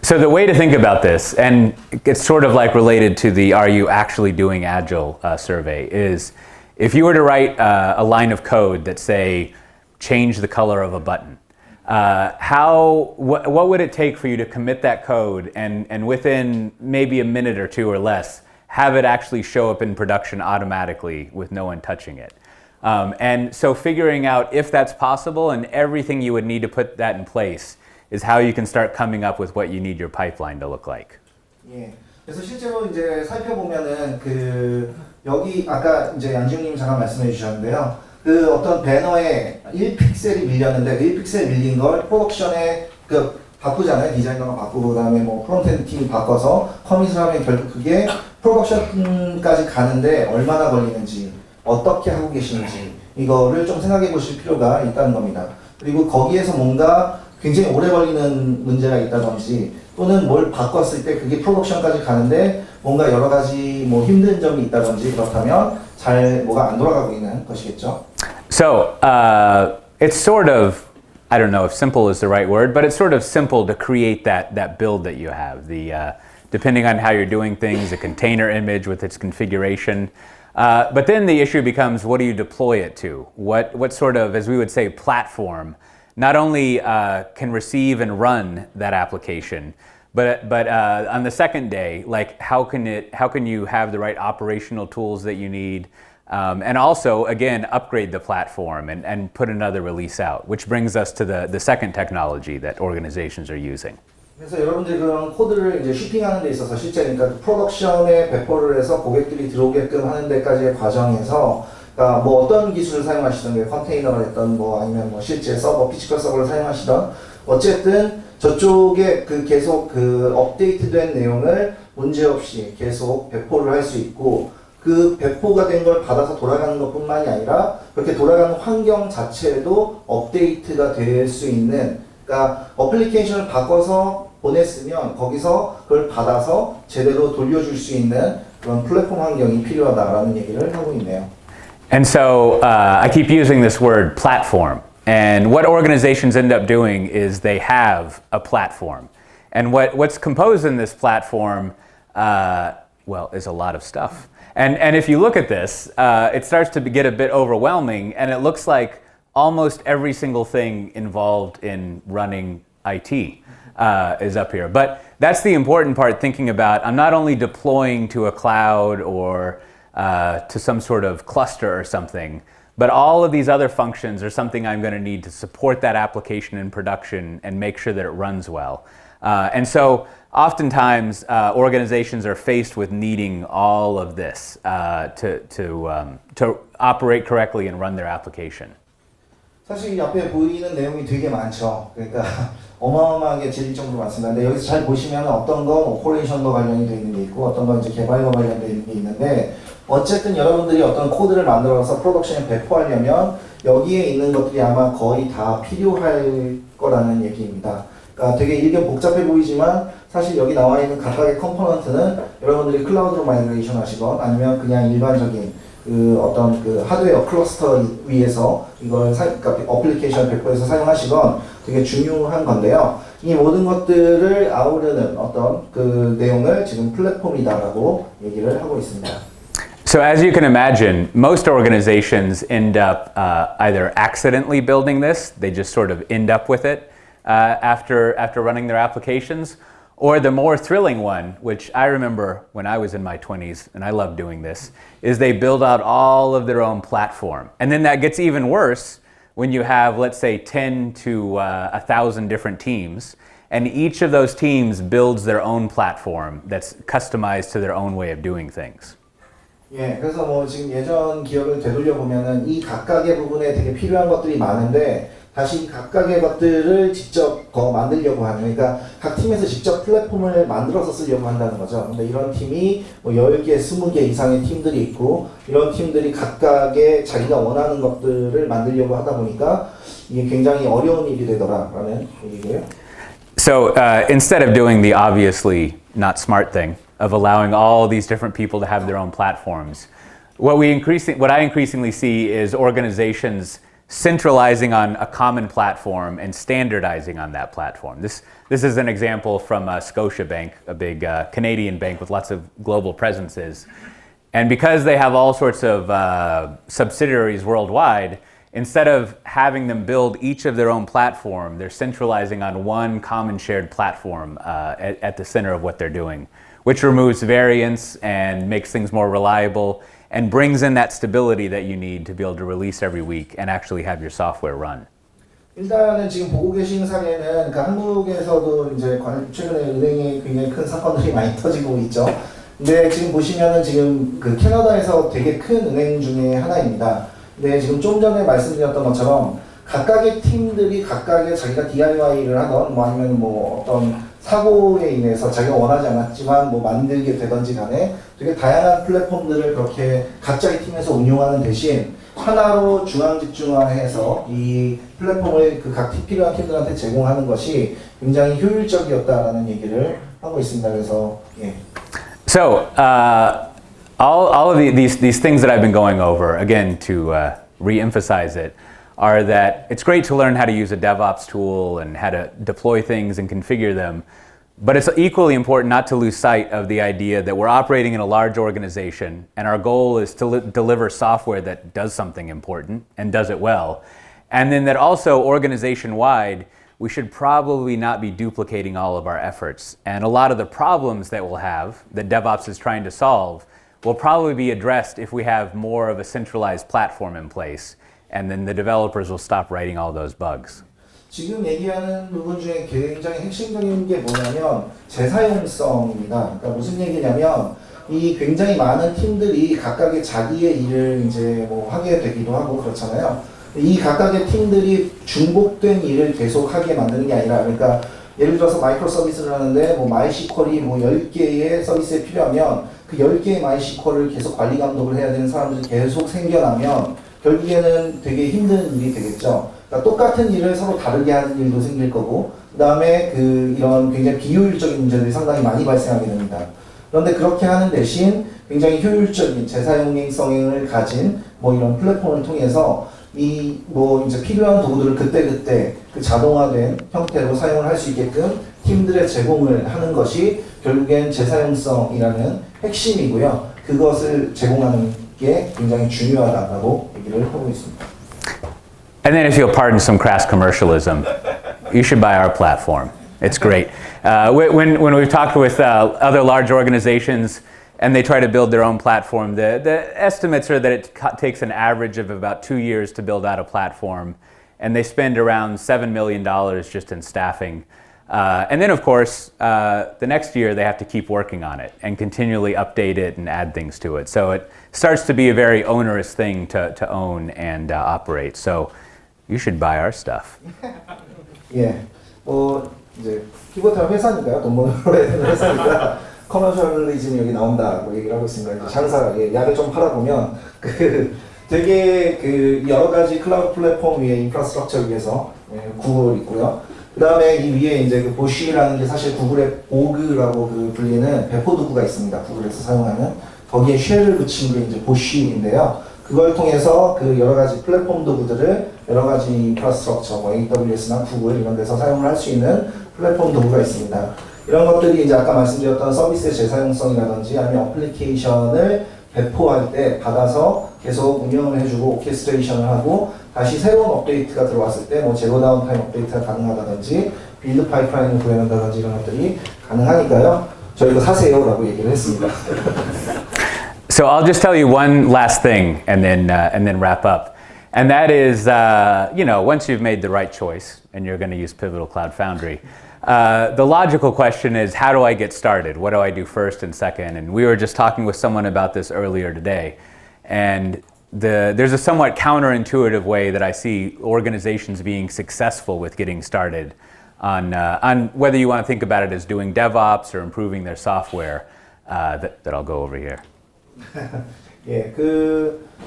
S2: So the way to think about this, and it's sort of like related to the "Are you actually doing agile?" Survey, is if you were to write a line of code that say change the color of a button. What would it take for you to commit that code and within maybe a minute or two or less, have it actually show up in production automatically with no one touching it? And so figuring out if that's possible and everything you would need to put that in place is how you can start coming up with what you need your pipeline to look like.
S1: 예. 그래서 실제로 이제 살펴보면은 그 여기 아까 이제 양지웅님 잠깐 말씀해 주셨는데요. 그 어떤 배너에 1픽셀이 밀렸는데 그 1픽셀 밀린 걸 프로덕션에 그 바꾸잖아요. 디자이너가 바꾸고 그다음에 뭐 프론트엔드 팀이 바꿔서 커밋을 하면 결국 그게 프로덕션까지 가는데 얼마나 걸리는지 어떻게 하고 계시는지 이거를 좀 생각해 보실 필요가 있다는 겁니다. 그리고 거기에서 뭔가 굉장히 오래 걸리는 문제가 있다든지 또는 뭘 바꿨을 때 그게 프로덕션까지 가는데 뭔가 여러 가지 뭐 힘든 점이 있다든지 그렇다면 잘 뭐가 안 돌아가고 있는 것이겠죠.
S2: So it's sort of, I don't know if simple is the right word, but it's sort of simple to create that build that you have. Depending on how you're doing things, a container image with its configuration. But then the issue becomes, what do you deploy it to? What sort of, as we would say, platform not only can receive and run that application, but on the second day, like how can you have the right operational tools that you need, and also again upgrade the platform and put another release out, which brings us to the second technology that organizations are using.
S1: 그래서 여러분들이 그런 코드를 이제 shipping하는 데 있어서 실제 그러니까 프로덕션에 배포를 해서 고객들이 들어오게끔 하는 데까지의 과정에서 그러니까 뭐 어떤 기술을 사용하시던 게 컨테이너가 됐던 뭐 아니면 뭐 실제 서버 피지컬 서버를 사용하시던 어쨌든 저쪽에 그 계속 그 업데이트된 내용을 문제없이 계속 배포를 할 수 있고 그 배포가 된 걸 받아서 돌아가는 것뿐만이 아니라 그렇게 돌아가는 환경 자체도 업데이트가 될 수 있는 그러니까 어플리케이션을 바꿔서 보냈으면 거기서 그걸 받아서 제대로 돌려줄 수 있는 그런 플랫폼 환경이 필요하다라는 얘기를 하고 있네요.
S2: And so I keep using this word platform. And what organizations end up doing is they have a platform. And what's composed in this platform, well, is a lot of stuff. And if you look at this, it starts to get a bit overwhelming, and it looks like almost every single thing involved in running IT is up here. But that's the important part, thinking about I'm not only deploying to a cloud or to some sort of cluster or something, but all of these other functions are something I'm going to need to support that application in production and make sure that it runs well. And so oftentimes organizations are faced with needing all of this to operate correctly and run their application.
S1: 사실 이 앞에 보이는 내용이 되게 많죠. 그러니까 어마어마하게 질릴 정도로 많습니다. 근데 여기서 잘 보시면 어떤 건 오퍼레이션과 관련이 되어 있는 게 있고 어떤 건 이제 개발과 관련되어 있는 게 있는데 어쨌든 여러분들이 어떤 코드를 만들어서 프로덕션에 배포하려면 여기에 있는 것들이 아마 거의 다 필요할 거라는 얘기입니다. 그러니까 되게 일견 복잡해 보이지만 사실 여기 나와 있는 각각의 컴포넌트는 여러분들이 클라우드로 마이그레이션 하시건 아니면 그냥 일반적인 그 어떤 그 하드웨어 클러스터 위에서 이걸 그러니까 어플리케이션 배포해서 사용하시건 되게 중요한 건데요. 이 모든 것들을 아우르는 어떤 그 내용을 지금 플랫폼이다라고 얘기를 하고 있습니다.
S2: So as you can imagine, most organizations end up either accidentally building this, they just sort of end up with it after running their applications, or the more thrilling one, which I remember when I was in my 20s, and I love doing this, is they build out all of their own platform. And then that gets even worse when you have, let's say, 10 to 1,000 different teams, and each of those teams builds their own platform that's customized to their own way of doing things.
S1: 예, 그래서 뭐 지금 예전 기억을 되돌려 보면은 이 각각의 부분에 되게 필요한 것들이 많은데 다시 각각의 것들을 직접 만들려고 하는, 그러니까 각 팀에서 직접 플랫폼을 만들어서 쓰려고 한다는 거죠. 근데 이런 팀이 뭐 10개, 20개 이상의 팀들이 있고, 이런 팀들이 각각의 자기가 원하는 것들을 만들려고 하다 보니까 이게 굉장히 어려운 일이 되더라라는 얘기예요.
S2: So instead of doing the obviously not smart thing of allowing all these different people to have their own platforms, what I increasingly see is organizations centralizing on a common platform and standardizing on that platform. This is an example from Scotiabank, a big Canadian bank with lots of global presences. And because they have all sorts of subsidiaries worldwide, instead of having them build each of their own platform, they're centralizing on one common shared platform at the center of what they're doing, which removes variance and makes things more reliable and brings in that stability that you need to be able to release every week and actually have your software run.
S1: 일단은 지금 보고 계신 사례는, 그러니까 한국에서도 이제 최근에 은행에 굉장히 큰 사건들이 많이 터지고 있죠. 근데 지금 보시면은 지금 그 캐나다에서 되게 큰 은행 중에 하나입니다. 근데 지금 좀 전에 말씀드렸던 것처럼 각각의 팀들이 각각의 자기가 DIY를 하던 뭐 아니면 뭐 어떤 사고에 인해서 자기가 원하지 않았지만 뭐 만들게 되던지 간에 되게 다양한 플랫폼들을 그렇게 각자의 팀에서 운용하는 대신 하나로 중앙 집중화해서 이 플랫폼을 그 각 필요한 팀들한테 제공하는 것이 굉장히 효율적이었다라는 얘기를 하고 있습니다. 그래서 예.
S2: So all of these things that I've been going over, again to re-emphasize it, are that it's great to learn how to use a DevOps tool and how to deploy things and configure them, but it's equally important not to lose sight of the idea that we're operating in a large organization and our goal is to deliver software that does something important and does it well. And then that also organization-wide, we should probably not be duplicating all of our efforts. And a lot of the problems that we'll have, that DevOps is trying to solve, will probably be addressed if we have more of a centralized platform in place. And then the developers will stop writing all those bugs.
S1: 지금 얘기하는 부분 중에 굉장히 핵심적인 게 뭐냐면 재사용성입니다. 그러니까 무슨 얘기냐면 이 굉장히 많은 팀들이 각각의 자기의 일을 이제 뭐 하게 되기도 하고 그렇잖아요. 이 각각의 팀들이 중복된 일을 계속 하게 만드는 게 아니라, 그러니까 예를 들어서 마이크로 서비스를 하는데 뭐 마이시퀄이 뭐 10개의 서비스에 필요하면 그 10개의 마이시퀄을 계속 관리 감독을 해야 되는 사람들이 계속 생겨나면 결국에는 되게 힘든 일이 되겠죠. 그러니까 똑같은 일을 서로 다르게 하는 일도 생길 거고, 그 다음에 그 이런 굉장히 비효율적인 문제들이 상당히 많이 발생하게 됩니다. 그런데 그렇게 하는 대신 굉장히 효율적인 재사용성을 가진 뭐 이런 플랫폼을 통해서 이 뭐 이제 필요한 도구들을 그때그때 그 자동화된 형태로 사용을 할 수 있게끔 팀들의 제공을 하는 것이 결국엔 재사용성이라는 핵심이고요. 그것을 제공하는 게 굉장히 중요하다고 얘기를 하고 있습니다.
S2: And then if you'll pardon some crass commercialism, you should buy our platform. It's great. When we've talked with other large organizations and they try to build their own platform, the estimates are that it takes an average of about 2 years to build out a platform, and they spend around $7 million just in staffing. And then, of course, the next year they have to keep working on it and continually update it and add things to it. So it starts to be a very onerous thing to own and operate. So you should buy our stuff.
S1: 예, 뭐 이제 피보트랑 회사니까요. 돈 벌어야 되는 회사니까 커머셜리즘이 여기 나온다고 얘기를 하고 있습니다. 이제 장사 약을 좀 팔아보면 그 되게 그 여러 가지 클라우드 플랫폼 위에 인프라스트럭처 위에서 구글 있고요. 그 다음에 이 위에 이제 그 보쉬라는 게 사실 구글의 보그라고 그 불리는 배포 도구가 있습니다. 구글에서 사용하는 거기에 쉘을 붙인 게 이제 보쉬인데요. 그걸 통해서 그 여러 가지 플랫폼 도구들을 여러 가지 인프라스트럭처, 뭐 AWS나 구글 이런 데서 사용을 할 수 있는 플랫폼 도구가 있습니다. 이런 것들이 이제 아까 말씀드렸던 서비스의 재사용성이라든지 아니면 어플리케이션을 배포할 때 받아서 계속 운영을 해주고 오케스트레이션을 하고 다시 새로운 업데이트가 들어왔을 때 뭐 제로 다운타임 업데이트가 가능하다든지 빌드 파이프라인을 구현한다든지 이런 것들이 가능하니까요. 저 이거 사세요라고 얘기를 했습니다.
S2: So I'll just tell you one last thing and then wrap up. And that is, once you've made the right choice and you're going to use Pivotal Cloud Foundry, the logical question is, how do I get started? What do I do first and second? And we were just talking with someone about this earlier today. And there's a somewhat counterintuitive way that I see organizations being successful with getting started on whether you want to think about it as doing DevOps or improving their software. That I'll go over here.
S1: 예,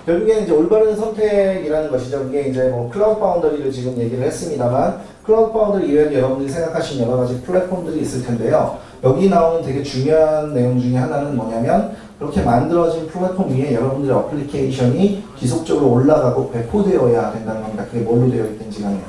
S1: 결국에는 이제 올바른 선택이라는 것이죠. 그게 이제 뭐 클라우드 파운더리를 지금 얘기를 했습니다만, 클라우드 파운더리 이외에도 여러분들이 생각하신 여러 가지 플랫폼들이 있을 텐데요. 여기 나오는 되게 중요한 내용 중에 하나는 뭐냐면, 그렇게 만들어진 플랫폼 위에 여러분들의 어플리케이션이 지속적으로 올라가고 배포되어야 된다는 겁니다. 그게 뭘로 되어 있든지 간에.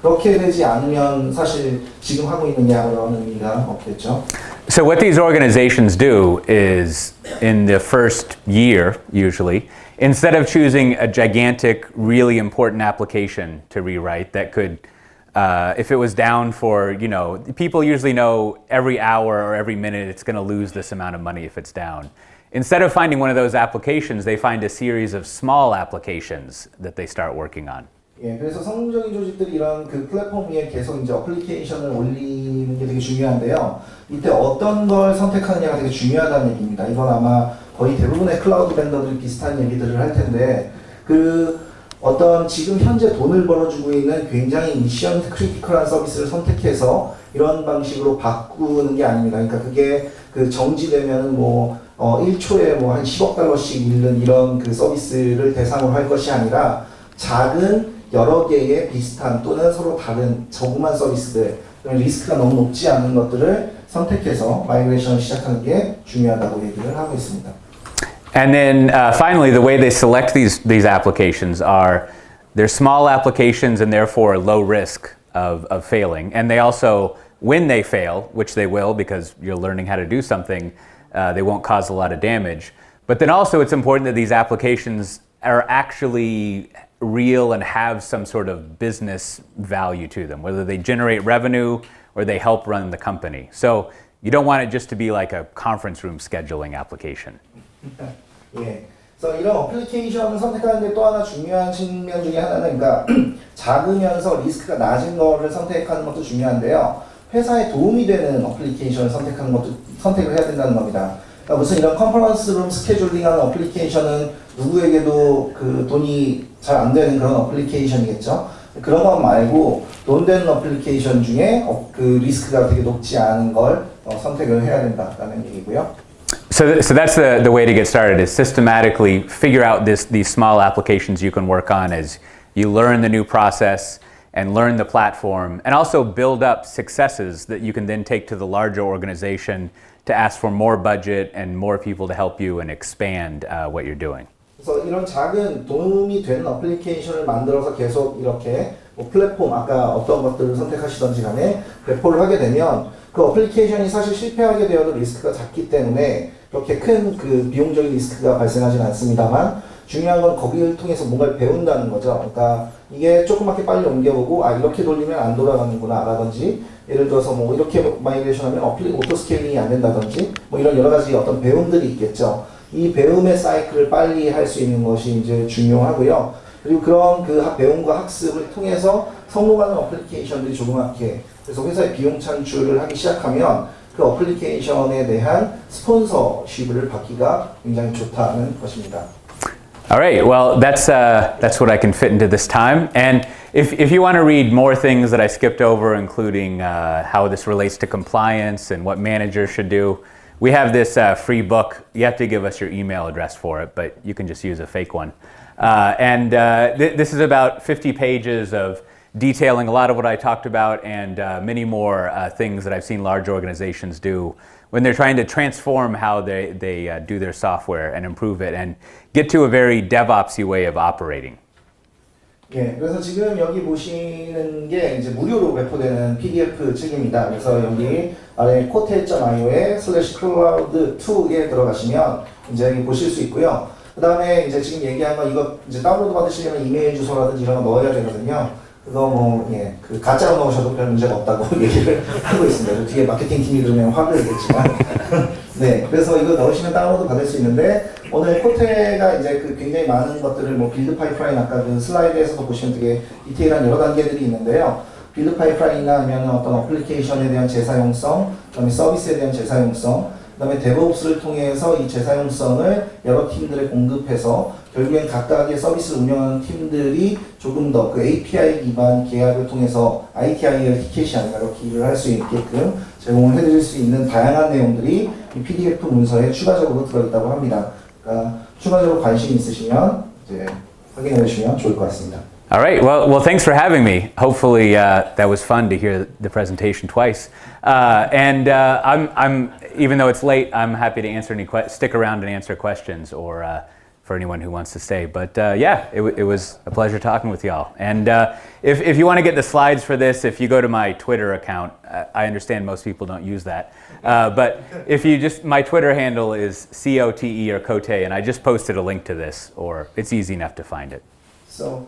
S1: 그렇게 되지 않으면 사실 지금 하고 있는 게 아무런 의미가 없겠죠.
S2: So what these organizations do is, in the first year, usually, instead of choosing a gigantic, really important application to rewrite that could, if it was down for, people usually know every hour or every minute it's going to lose this amount of money if it's down. Instead of finding one of those applications, they find a series of small applications that they start working on.
S1: 예, 그래서 성공적인 조직들이 이런 그 플랫폼 위에 계속 이제 어플리케이션을 올리는 게 되게 중요한데요. 이때 어떤 걸 선택하느냐가 되게 중요하다는 얘기입니다. 이건 아마 거의 대부분의 클라우드 벤더들이 비슷한 얘기들을 할 텐데, 어떤 지금 현재 돈을 벌어주고 있는 굉장히 미션 크리티컬한 서비스를 선택해서 이런 방식으로 바꾸는 게 아닙니다. 그러니까 그게 정지되면은 1초에 한 10억 달러씩 잃는 이런 그 서비스를 대상으로 할 것이 아니라 작은 여러 개의 비슷한 또는 서로 다른 조그만 서비스들, 리스크가 너무 높지 않은 것들을 선택해서 마이그레이션을 시작하는 게 중요하다고 얘기를 하고 있습니다.
S2: And then finally, the way they select these applications are they're small applications and therefore low risk of failing. And they also, when they fail, which they will because you're learning how to do something, they won't cause a lot of damage. But then also it's important that these applications are actually real and have some sort of business value to them, whether they generate revenue or they help run the company. So you don't want it just to be like a conference room scheduling application.
S1: 예. 그래서 이런 어플리케이션을 선택하는데 또 하나 중요한 측면 중에 하나는 그러니까 작으면서 리스크가 낮은 거를 선택하는 것도 중요한데요. 회사에 도움이 되는 어플리케이션을 선택하는 것도 선택을 해야 된다는 겁니다. 그러니까 무슨 이런 컨퍼런스룸 스케줄링하는 어플리케이션은 누구에게도 돈이 잘 안 되는 그런 어플리케이션이겠죠. 그런 것 말고 돈 되는 어플리케이션 중에 리스크가 되게 높지 않은 걸 선택을 해야 된다는 얘기고요.
S2: So that's the way to get started, is systematically figure out these small applications you can work on as you learn the new process and learn the platform, and also build up successes that you can then take to the larger organization to ask for more budget and more people to help you and expand what you're doing.
S1: 그래서 이런 작은 도움이 되는 어플리케이션을 만들어서 계속 이렇게 플랫폼, 아까 어떤 것들을 선택하시던지 간에 배포를 하게 되면 그 어플리케이션이 사실 실패하게 되어도 리스크가 작기 때문에 그렇게 큰 비용적인 리스크가 발생하지는 않습니다만, 중요한 건 거기를 통해서 뭔가를 배운다는 거죠. 그러니까 이게 조그맣게 빨리 옮겨보고 이렇게 돌리면 안 돌아가는구나 라든지, 예를 들어서 이렇게 마이그레이션 하면 오토 스케일링이 안 된다든지 이런 여러 가지 어떤 배움들이 있겠죠. 이 배움의 사이클을 빨리 할 수 있는 것이 이제 중요하고요. 그리고 그런 배움과 학습을 통해서 성공하는 어플리케이션들이 조그맣게, 그래서 회사의 비용 창출을 하기 시작하면 그 어플리케이션에 대한 스폰서십을 받기가 굉장히 좋다는 것입니다.
S2: All right, well, that's what I can fit into this time. And if you want to read more things that I skipped over, including how this relates to compliance and what managers should do, we have this free book. You have to give us your email address for it, but you can just use a fake one. This is about 50 pages of detailing a lot of what I talked about and many more things that I've seen large organizations do when they're trying to transform how they do their software and improve it and get to a very DevOpsy way of operating.
S1: 예, 그래서 지금 여기 보시는 게 이제 무료로 배포되는 PDF 책입니다. 그래서 여기 아래 kotel.io에/cloud2에 들어가시면 이제 여기 보실 수 있고요. 그 다음에 이제 지금 얘기한 거 이거 이제 다운로드 받으시려면 이메일 주소라든지 이런 거 넣어야 되거든요. 그거 가짜로 넣으셔도 별 문제가 없다고 얘기를 하고 있습니다. 뒤에 마케팅 팀이 들으면 화를 내겠지만. 네, 그래서 이거 넣으시면 다운로드 받을 수 있는데, 오늘 코테가 이제 굉장히 많은 것들을 빌드 파이프라인, 아까 슬라이드에서도 보시면 되게 디테일한 여러 단계들이 있는데요. 빌드 파이프라인이나 아니면 어떤 어플리케이션에 대한 재사용성, 그다음에 서비스에 대한 재사용성, 그다음에 DevOps를 통해서 이 재사용성을 여러 팀들에 공급해서 결국엔 각각의 서비스를 운영하는 팀들이 조금 더 그 API 기반 계약을 통해서 ITIL 티켓이 아니라 럭키를 할 수 있게끔 제공을 해드릴 수 있는 다양한 내용들이 이 PDF 문서에 추가적으로 들어있다고 합니다. 그러니까 추가적으로 관심 있으시면 이제 확인해 주시면 좋을 것 같습니다.
S2: All right. Well, thanks for having me. Hopefully, that was fun to hear the presentation twice. I'm even though it's late, I'm happy to answer stick around and answer questions, or for anyone who wants to stay. But yeah, it was a pleasure talking with y'all. And if you want to get the slides for this, if you go to my Twitter account, I understand most people don't use that. But if you my Twitter handle is COTE or Cote, and I just posted a link to this, or it's easy enough to find it.
S1: So,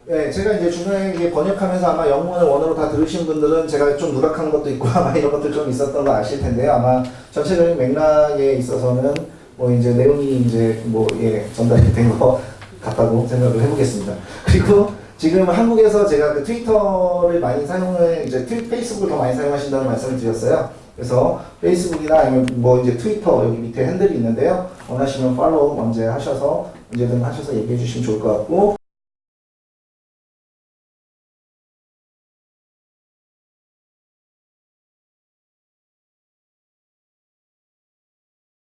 S1: 네, 제가 이제 중간에 이게 번역하면서 아마 영문을 원어로 다 들으신 분들은 제가 좀 누락한 것도 있고 아마 이런 것들 좀 있었던 거 아실 텐데요. 아마 전체적인 맥락에 있어서는 뭐 이제 내용이 이제 뭐 전달이 된 것 같다고 생각을 해보겠습니다. 그리고 지금 한국에서 제가 그 트위터를 많이 사용을 이제 페이스북을 더 많이 사용하신다는 말씀을 드렸어요. 그래서 페이스북이나 아니면 뭐 이제 트위터 여기 밑에 핸들이 있는데요. 원하시면 팔로우 언제 하셔서 언제든 하셔서 얘기해 주시면 좋을 것 같고.